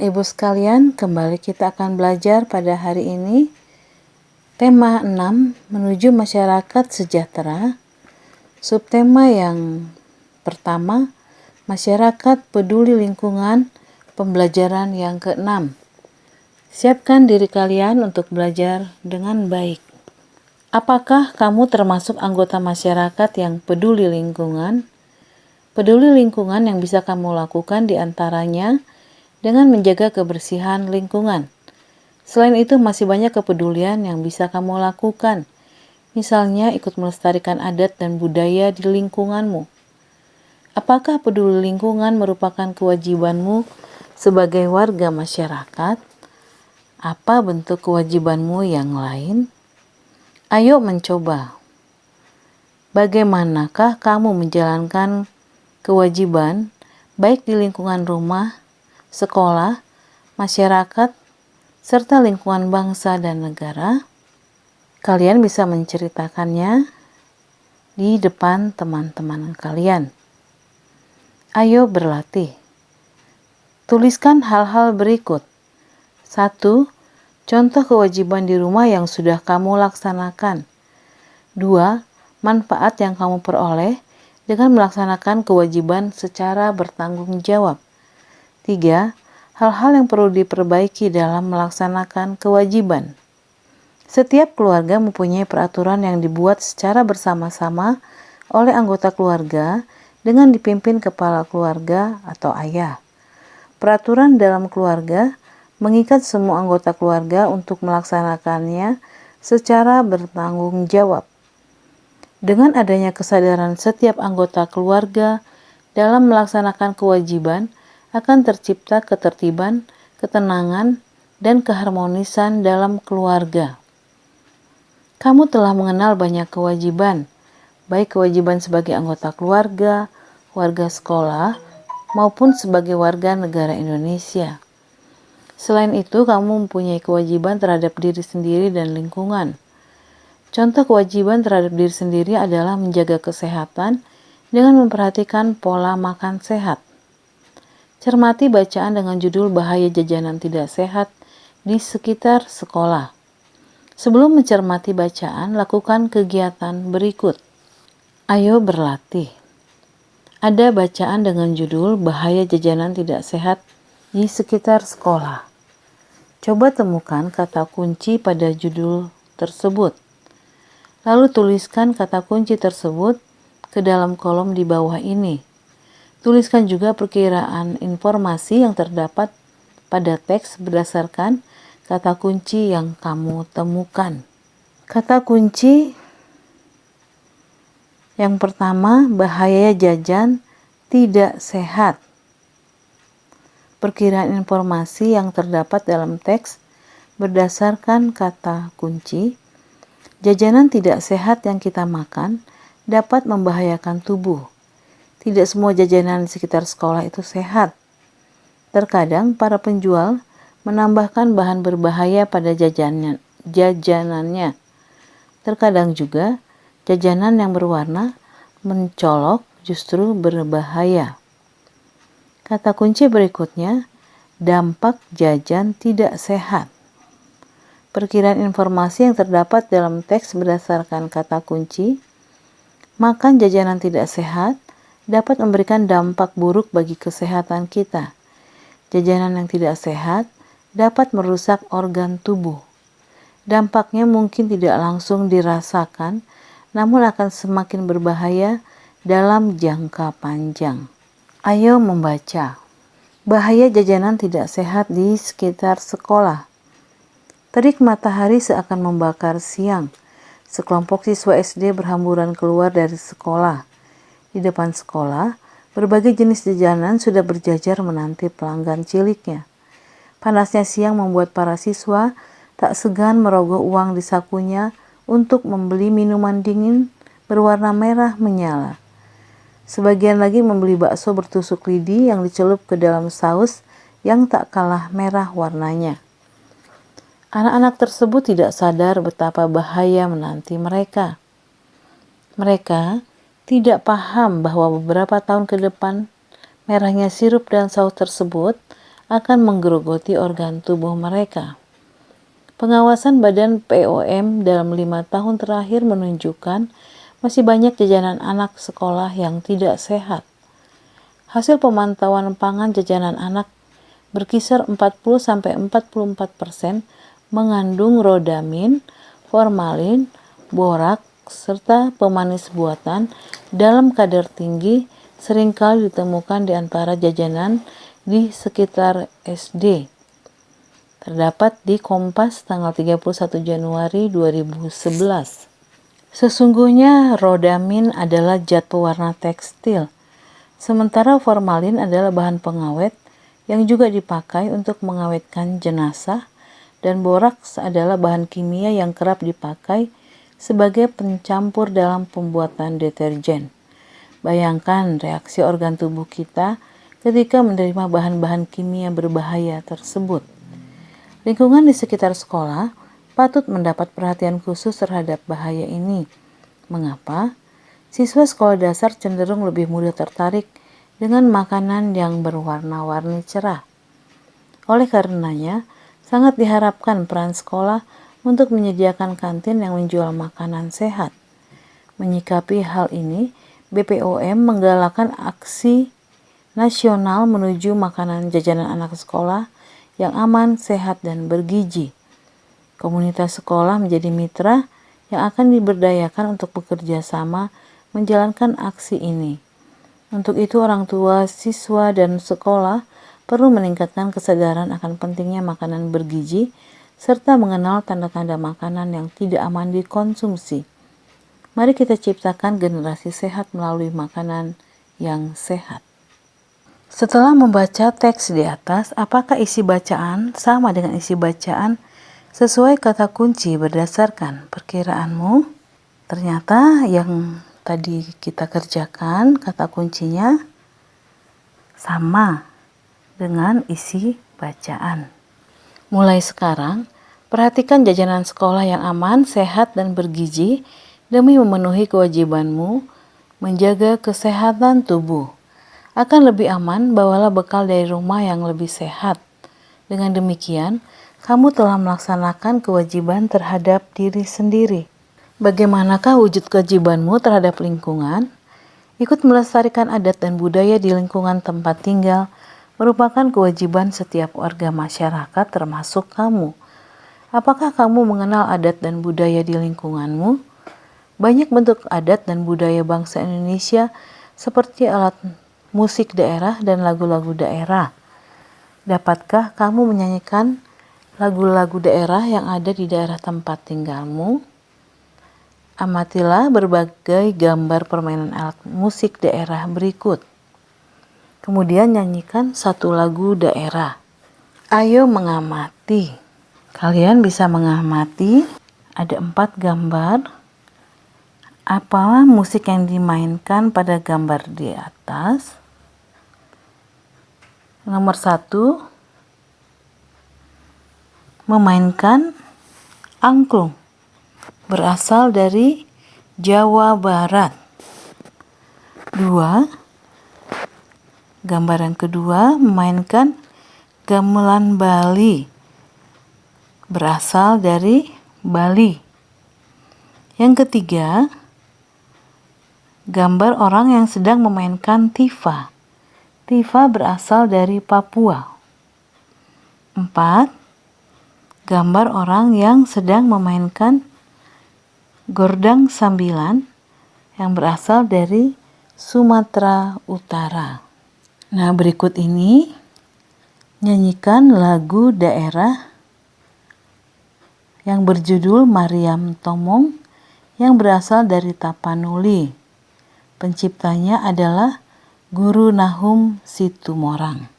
Ibu sekalian, kembali kita akan belajar pada hari ini tema 6 menuju masyarakat sejahtera. Subtema yang pertama, masyarakat peduli lingkungan, pembelajaran yang ke-6. Siapkan diri kalian untuk belajar dengan baik. Apakah kamu termasuk anggota masyarakat yang peduli lingkungan? Peduli lingkungan yang bisa kamu lakukan diantaranya dengan menjaga kebersihan lingkungan. Selain itu, masih banyak kepedulian yang bisa kamu lakukan. Misalnya, ikut melestarikan adat dan budaya di lingkunganmu. Apakah peduli lingkungan merupakan kewajibanmu sebagai warga masyarakat? Apa bentuk kewajibanmu yang lain? Ayo mencoba. Bagaimanakah kamu menjalankan kewajiban baik di lingkungan rumah, sekolah, masyarakat, serta lingkungan bangsa dan negara? Kalian bisa menceritakannya di depan teman-teman kalian. Ayo berlatih. Tuliskan hal-hal berikut. 1. Contoh kewajiban di rumah yang sudah kamu laksanakan. 2. Manfaat yang kamu peroleh dengan melaksanakan kewajiban secara bertanggung jawab. 3. Hal-hal yang perlu diperbaiki dalam melaksanakan kewajiban. Setiap keluarga mempunyai peraturan yang dibuat secara bersama-sama oleh anggota keluarga dengan dipimpin kepala keluarga atau ayah. Peraturan dalam keluarga mengikat semua anggota keluarga untuk melaksanakannya secara bertanggung jawab. Dengan adanya kesadaran setiap anggota keluarga dalam melaksanakan kewajiban, akan tercipta ketertiban, ketenangan, dan keharmonisan dalam keluarga. Kamu telah mengenal banyak kewajiban, baik kewajiban sebagai anggota keluarga, warga sekolah, maupun sebagai warga negara Indonesia. Selain itu, kamu mempunyai kewajiban terhadap diri sendiri dan lingkungan. Contoh kewajiban terhadap diri sendiri adalah menjaga kesehatan dengan memperhatikan pola makan sehat. Cermati bacaan dengan judul Bahaya Jajanan Tidak Sehat di Sekitar Sekolah. Sebelum mencermati bacaan, lakukan kegiatan berikut. Ayo berlatih. Ada bacaan dengan judul Bahaya Jajanan Tidak Sehat di Sekitar Sekolah. Coba temukan kata kunci pada judul tersebut. Lalu tuliskan kata kunci tersebut ke dalam kolom di bawah ini. Tuliskan juga perkiraan informasi yang terdapat pada teks berdasarkan kata kunci yang kamu temukan. Kata kunci yang pertama, bahaya jajan tidak sehat. Perkiraan informasi yang terdapat dalam teks berdasarkan kata kunci, jajanan tidak sehat yang kita makan dapat membahayakan tubuh. Tidak semua jajanan di sekitar sekolah itu sehat. Terkadang para penjual menambahkan bahan berbahaya pada jajanannya. Terkadang juga jajanan yang berwarna mencolok justru berbahaya. Kata kunci berikutnya, dampak jajan tidak sehat. Perkiraan informasi yang terdapat dalam teks berdasarkan kata kunci, makan jajanan tidak sehat dapat memberikan dampak buruk bagi kesehatan kita. Jajanan yang tidak sehat dapat merusak organ tubuh. Dampaknya mungkin tidak langsung dirasakan, namun akan semakin berbahaya dalam jangka panjang. Ayo membaca. Bahaya jajanan tidak sehat di sekitar sekolah. Terik matahari seakan membakar siang. Sekelompok siswa SD berhamburan keluar dari sekolah. Di depan sekolah, berbagai jenis jajanan sudah berjajar menanti pelanggan ciliknya. Panasnya siang membuat para siswa tak segan merogoh uang di sakunya untuk membeli minuman dingin berwarna merah menyala. Sebagian lagi membeli bakso bertusuk lidi yang dicelup ke dalam saus yang tak kalah merah warnanya. Anak-anak tersebut tidak sadar betapa bahaya menanti mereka. Mereka tidak paham bahwa beberapa tahun ke depan merahnya sirup dan saus tersebut akan menggerogoti organ tubuh mereka. Pengawasan Badan POM dalam 5 tahun terakhir menunjukkan masih banyak jajanan anak sekolah yang tidak sehat. Hasil pemantauan pangan jajanan anak berkisar 40-44% mengandung rodamin, formalin, borak, serta pemanis buatan dalam kadar tinggi seringkali ditemukan di antara jajanan di sekitar SD. Terdapat di Kompas tanggal 31 Januari 2011. Sesungguhnya rodamin adalah zat pewarna tekstil, sementara formalin adalah bahan pengawet yang juga dipakai untuk mengawetkan jenazah, dan boraks adalah bahan kimia yang kerap dipakai sebagai pencampur dalam pembuatan deterjen. Bayangkan reaksi organ tubuh kita ketika menerima bahan-bahan kimia berbahaya tersebut. Lingkungan di sekitar sekolah patut mendapat perhatian khusus terhadap bahaya ini. Mengapa? Siswa sekolah dasar cenderung lebih mudah tertarik dengan makanan yang berwarna-warni cerah. Oleh karenanya, sangat diharapkan peran sekolah untuk menyediakan kantin yang menjual makanan sehat. Menyikapi hal ini, BPOM menggalakkan aksi nasional menuju makanan jajanan anak sekolah yang aman, sehat, dan bergizi. Komunitas sekolah menjadi mitra yang akan diberdayakan untuk bekerja sama menjalankan aksi ini. Untuk itu, orang tua, siswa, dan sekolah perlu meningkatkan kesadaran akan pentingnya makanan bergizi serta mengenal tanda-tanda makanan yang tidak aman dikonsumsi. Mari kita ciptakan generasi sehat melalui makanan yang sehat. Setelah membaca teks di atas, apakah isi bacaan sama dengan isi bacaan sesuai kata kunci berdasarkan perkiraanmu? Ternyata yang tadi kita kerjakan kata kuncinya sama dengan isi bacaan. Mulai sekarang, perhatikan jajanan sekolah yang aman, sehat, dan bergizi demi memenuhi kewajibanmu menjaga kesehatan tubuh. Akan lebih aman, bawalah bekal dari rumah yang lebih sehat. Dengan demikian, kamu telah melaksanakan kewajiban terhadap diri sendiri. Bagaimanakah wujud kewajibanmu terhadap lingkungan? Ikut melestarikan adat dan budaya di lingkungan tempat tinggal merupakan kewajiban setiap warga masyarakat termasuk kamu. Apakah kamu mengenal adat dan budaya di lingkunganmu? Banyak bentuk adat dan budaya bangsa Indonesia seperti alat musik daerah dan lagu-lagu daerah. Dapatkah kamu menyanyikan lagu-lagu daerah yang ada di daerah tempat tinggalmu? Amatilah berbagai gambar permainan alat musik daerah berikut. Kemudian nyanyikan satu lagu daerah. Ayo mengamati. Kalian bisa mengamati ada 4 gambar. Apa musik yang dimainkan pada gambar di atas? Nomor 1, memainkan angklung, berasal dari Jawa Barat. 2, gambar yang kedua, memainkan gamelan Bali, berasal dari Bali. Yang ketiga, gambar orang yang sedang memainkan tifa. Tifa berasal dari Papua. 4, gambar orang yang sedang memainkan gordang sambilan yang berasal dari Sumatera Utara. Nah, berikut ini nyanyikan lagu daerah yang berjudul Mariam Tomong yang berasal dari Tapanuli. Penciptanya adalah Guru Nahum Situmorang.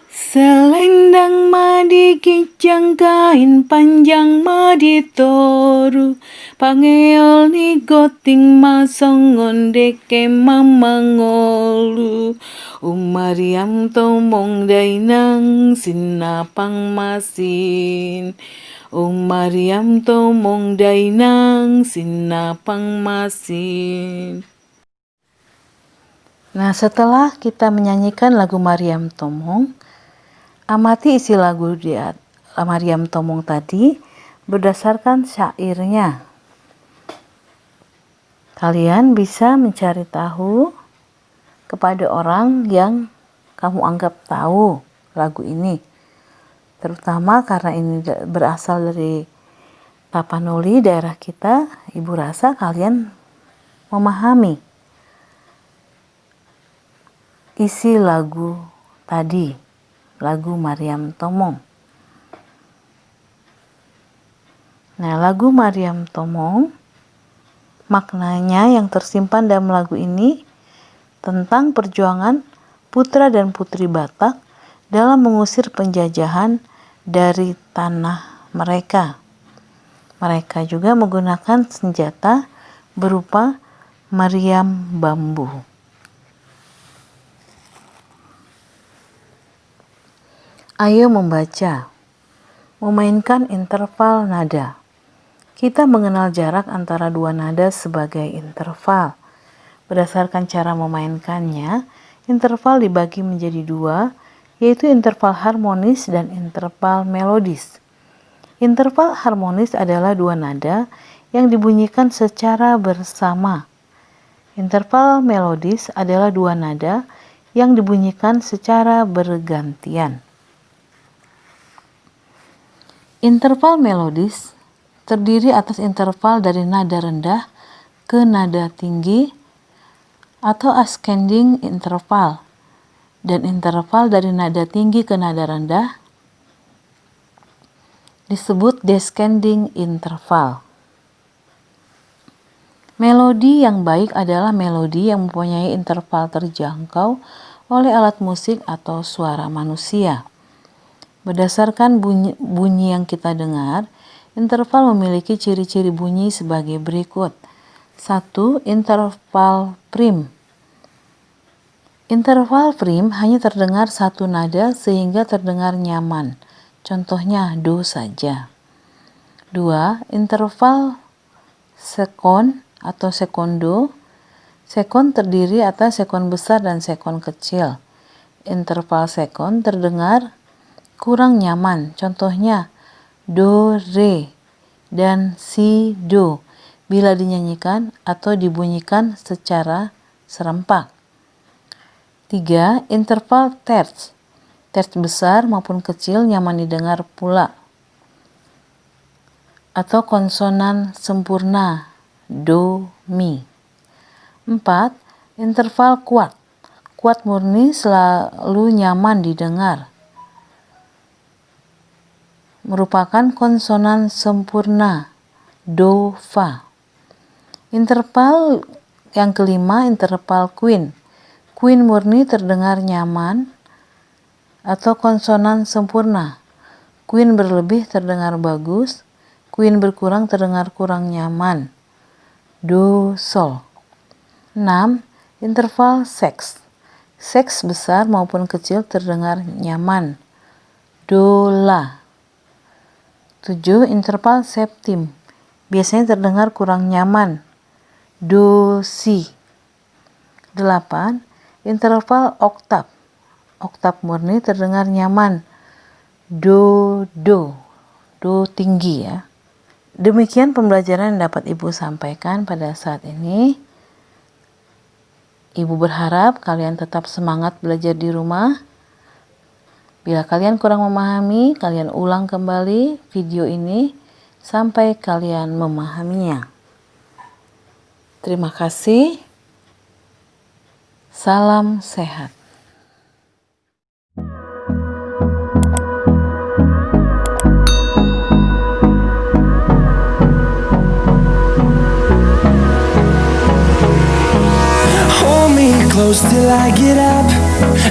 Selendang madi kijang kain panjang madi toru, pangeol ni goting masong ngondeke mamangolu. Mariam tomong dainang sinapang masin. Mariam tomong dainang sinapang masin. Nah, setelah kita menyanyikan lagu Mariam Tomong, Amati isi lagu di Maryam Tomong tadi berdasarkan syairnya. Kalian bisa mencari tahu kepada orang yang kamu anggap tahu lagu ini. Terutama karena ini berasal dari Tapanuli, daerah kita, Ibu rasa kalian memahami isi lagu tadi, lagu Maryam Tomong. Nah, lagu Maryam Tomong, maknanya yang tersimpan dalam lagu ini tentang perjuangan putra dan putri Batak dalam mengusir penjajahan dari tanah mereka. Mereka juga menggunakan senjata berupa meriam bambu. Ayo membaca, memainkan interval nada. Kita mengenal jarak antara dua nada sebagai interval. Berdasarkan cara memainkannya, interval dibagi menjadi dua, yaitu interval harmonis dan interval melodis. Interval harmonis adalah dua nada yang dibunyikan secara bersama. Interval melodis adalah dua nada yang dibunyikan secara bergantian. Interval melodis terdiri atas interval dari nada rendah ke nada tinggi atau ascending interval, dan interval dari nada tinggi ke nada rendah disebut descending interval. Melodi yang baik adalah melodi yang mempunyai interval terjangkau oleh alat musik atau suara manusia. Berdasarkan bunyi yang kita dengar, interval memiliki ciri-ciri bunyi sebagai berikut. 1. Interval prim. Interval prim hanya terdengar satu nada sehingga terdengar nyaman. Contohnya do saja. 2. Interval sekon atau sekondo. Sekon terdiri atas sekon besar dan sekon kecil. Interval sekon terdengar kurang nyaman. Contohnya do, re, dan si, do bila dinyanyikan atau dibunyikan secara serempak. 3. Interval terts. Terts besar maupun kecil nyaman didengar pula. Atau konsonan sempurna do, mi. 4. Interval kuat. Kuat murni selalu nyaman didengar. Merupakan konsonan sempurna do, fa. Interval yang kelima, interval queen. Queen murni terdengar nyaman atau konsonan sempurna. Queen berlebih terdengar bagus. Queen berkurang terdengar kurang nyaman. Do, sol. 6. Interval seks. Seks besar maupun kecil terdengar nyaman. Do, la. 7. Interval septim. Biasanya terdengar kurang nyaman. Do, si. 8. Interval oktav. Oktav murni terdengar nyaman. Do, do. Do tinggi ya. Demikian pembelajaran yang dapat Ibu sampaikan pada saat ini. Ibu berharap kalian tetap semangat belajar di rumah. Bila kalian kurang memahami, kalian ulang kembali video ini sampai kalian memahaminya. Terima kasih. Salam sehat. Close till I get up.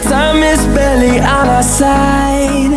Time is barely on our side.